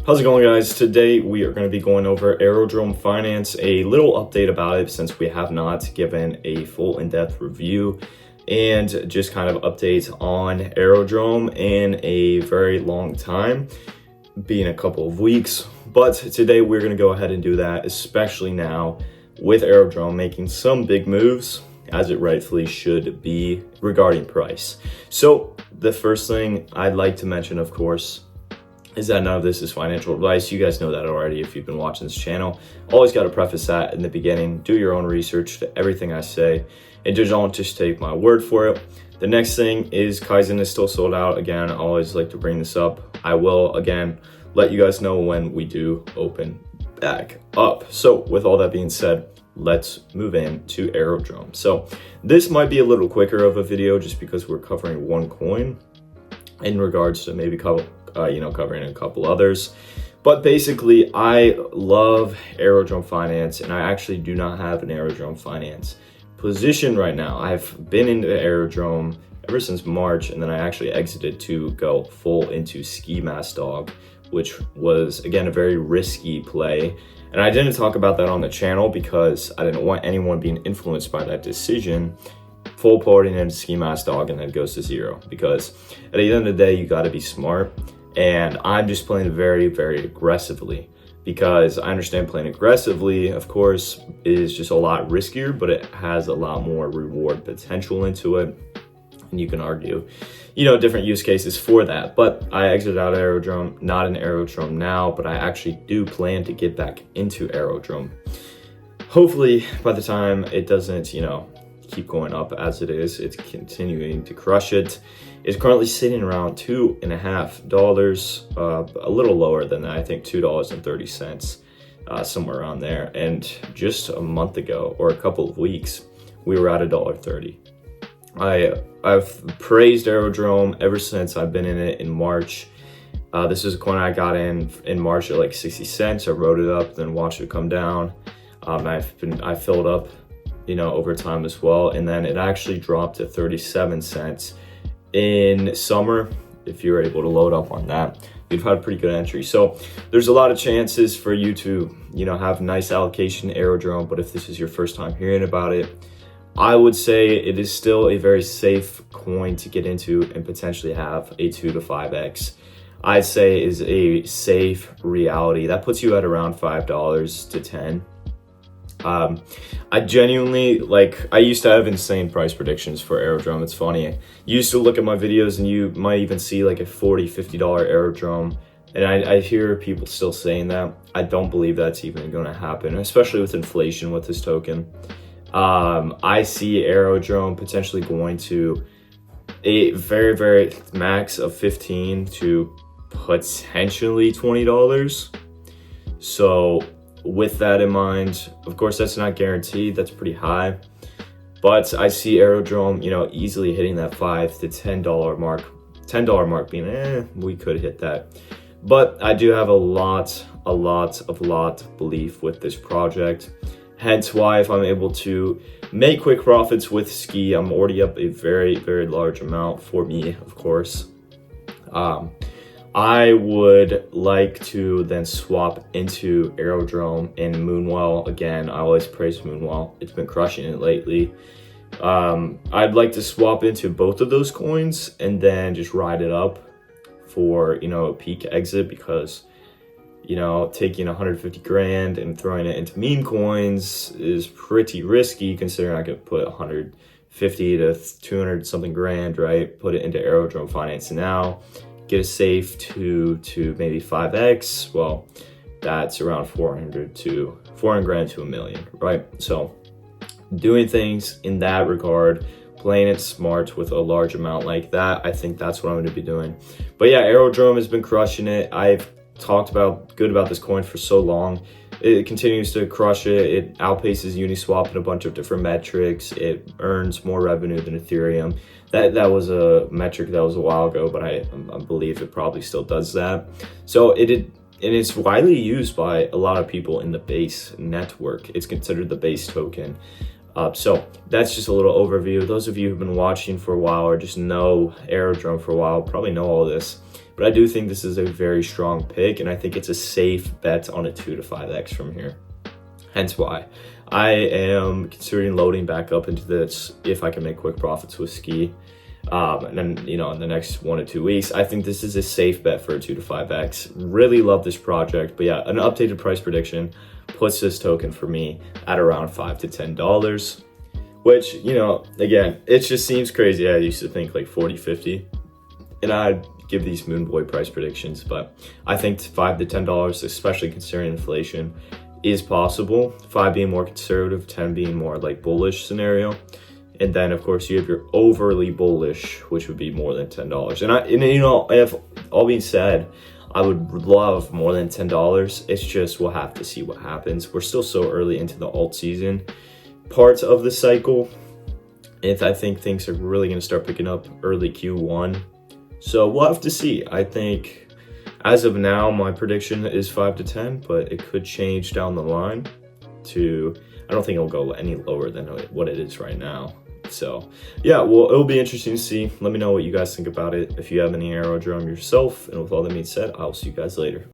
How's it going, guys? Today we are going to be going over Aerodrome Finance, a little update about it since we have not given a full in-depth review, and just kind of updates on Aerodrome in a very long time, being a couple of weeks. But today we're going to go ahead and do that, especially now with Aerodrome making some big moves, as it rightfully should be regarding price. So the first thing I'd like to mention, of course, is that none of this is financial advice. You guys know that already if you've been watching this channel. Always got to preface that in the beginning. Do your own research to everything I say, and don't just take my word for it. The next thing is Kaizen is still sold out. Again, I always like to bring this up. I will, again, let you guys know when we do open back up. So with all that being said, let's move into Aerodrome. So this might be a little quicker of a video just because we're covering one coin in regards to maybe covering a couple others. But basically, I love Aerodrome Finance, and I actually do not have an Aerodrome Finance position right now. I've been into Aerodrome ever since March, and then I actually exited to go full into Ski Mask Dog, which was, again, a very risky play. And I didn't talk about that on the channel because I didn't want anyone being influenced by that decision. Full porting into Ski Mask Dog, and then it goes to zero, because at the end of the day, you got to be smart. And I'm just playing very, very aggressively, because I understand playing aggressively, of course, is just a lot riskier, but it has a lot more reward potential into it. And you can argue, different use cases for that. But I exited out of Aerodrome, not in Aerodrome now, but I actually do plan to get back into Aerodrome. Hopefully, by the time it doesn't, keep going up as it is, it's continuing to crush it. It's currently sitting around $2.50, a little lower than that. I think $2.30, somewhere around there. And just a month ago, or a couple of weeks, we were at $1.30. I've praised Aerodrome ever since I've been in it in March. This is a coin I got in March at like 60 cents. I wrote it up, then watched it come down. I filled up, over time as well. And then it actually dropped to 37 cents in summer. If you're able to load up on that, you've had a pretty good entry. So there's a lot of chances for you to, have nice allocation in Aerodrome. But if this is your first time hearing about it, I would say it is still a very safe coin to get into and potentially have a 2 to 5x. I'd say is a safe reality. That puts you at around $5 to $10. I genuinely, I used to have insane price predictions for Aerodrome. It's funny. You used to look at my videos and you might even see like a $40, $50 Aerodrome. And I hear people still saying that. I don't believe that's even going to happen, especially with inflation with this token. I see Aerodrome potentially going to a very, very max of $15 to potentially $20. So with that in mind, of course, that's not guaranteed. That's pretty high. But I see Aerodrome, easily hitting that $5 to $10 mark. $10 mark being, we could hit that. But I do have a lot of belief with this project. Hence why if I'm able to make quick profits with Ski, I'm already up a very, very large amount for me, of course. I would like to then swap into Aerodrome and Moonwell. Again, I always praise Moonwell. It's been crushing it lately. I'd like to swap into both of those coins and then just ride it up for, a peak exit, because, taking 150 grand and throwing it into meme coins is pretty risky, considering I could put 150 to 200 something grand, right? Put it into Aerodrome Finance now. Get a safe to maybe 5x. Well, that's around 400 grand to $1 million, right? So doing things in that regard, playing it smart with a large amount like that, I think that's what I'm going to be doing. But yeah, Aerodrome has been crushing it. I've talked good about this coin for so long. It continues to crush it. It outpaces Uniswap in a bunch of different metrics. It earns more revenue than Ethereum. That was a metric that was a while ago, but I believe it probably still does that. So it's widely used by a lot of people in the base network. It's considered the base token. So that's just a little overview. Those of you who've been watching for a while or just know Aerodrome for a while probably know all this. but I do think this is a very strong pick, and I think it's a safe bet on a 2 to 5x from here. Hence why I am considering loading back up into this if I can make quick profits with Ski. And then, you know, in the next 1 to 2 weeks, I think this is a safe bet for a 2 to 5x. Really love this project. But yeah, an updated price prediction puts this token for me at around $5 to $10, which, you know, again, it just seems crazy. I used to think like 40, 50, and I'd give these Moon Boy price predictions, but I think $5 to $10, especially considering inflation, is possible. 5 being more conservative, 10 being more like bullish scenario. And then, of course, you have your overly bullish, which would be more than $10. And you know, if all being said, I would love more than $10. It's just we'll have to see what happens. We're still so early into the alt season parts of the cycle. And I think things are really going to start picking up early Q1. So we'll have to see. I think as of now, my prediction is 5 to 10, but it could change down the line to, I don't think it'll go any lower than what it is right now. So yeah, well, it'll be interesting to see. Let me know what you guys think about it if you have any Aerodrome yourself. And with all that being said, I'll see you guys later.